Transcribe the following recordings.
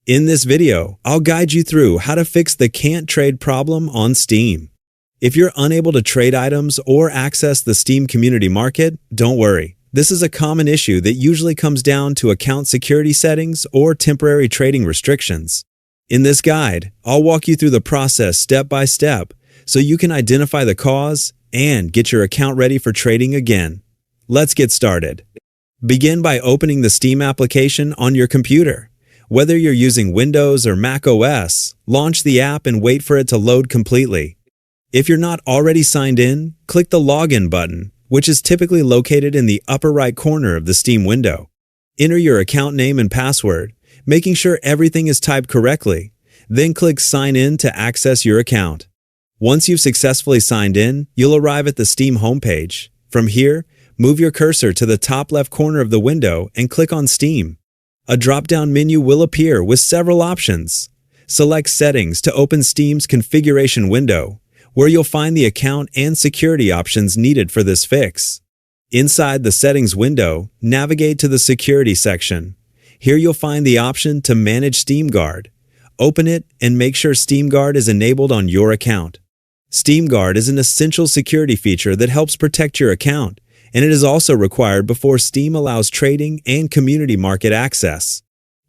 In this video, I'll guide you through how to fix the can't trade problem on Steam. If you're unable to trade items or access the Steam community market, don't worry. This is a common issue that usually comes down to account security settings or temporary trading restrictions. In this guide, I'll walk you through the process step by step so you can identify the cause and get your account ready for trading again. Let's get started. Begin by opening the Steam application on your computer. Whether you're using Windows or Mac OS, launch the app and wait for it to load completely. If you're not already signed in, click the Login button, which is typically located in the upper right corner of the Steam window. Enter your account name and password, making sure everything is typed correctly. Then click Sign In to access your account. Once you've successfully signed in, you'll arrive at the Steam homepage. From here, move your cursor to the top left corner of the window and click on Steam. A drop-down menu will appear with several options. Select Settings to open Steam's configuration window, where you'll find the account and security options needed for this fix. Inside the Settings window, navigate to the Security section. Here you'll find the option to manage Steam Guard. Open it and make sure Steam Guard is enabled on your account. Steam Guard is an essential security feature that helps protect your account, and it is also required before Steam allows trading and community market access.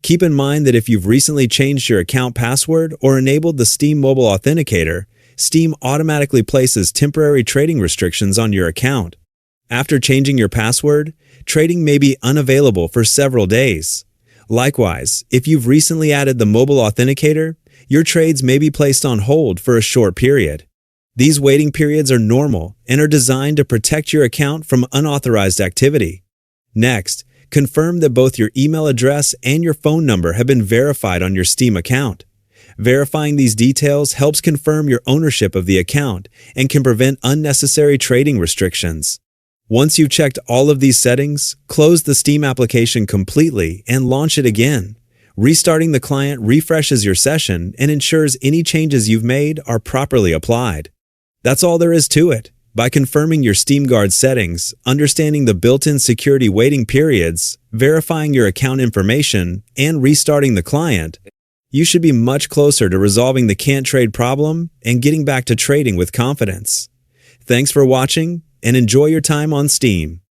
Keep in mind that if you've recently changed your account password or enabled the Steam Mobile Authenticator, Steam automatically places temporary trading restrictions on your account. After changing your password, trading may be unavailable for several days. Likewise, if you've recently added the Mobile Authenticator, your trades may be placed on hold for a short period. These waiting periods are normal and are designed to protect your account from unauthorized activity. Next, confirm that both your email address and your phone number have been verified on your Steam account. Verifying these details helps confirm your ownership of the account and can prevent unnecessary trading restrictions. Once you've checked all of these settings, close the Steam application completely and launch it again. Restarting the client refreshes your session and ensures any changes you've made are properly applied. That's all there is to it. By confirming your Steam Guard settings, understanding the built-in security waiting periods, verifying your account information, and restarting the client, you should be much closer to resolving the can't trade problem and getting back to trading with confidence. Thanks for watching and enjoy your time on Steam.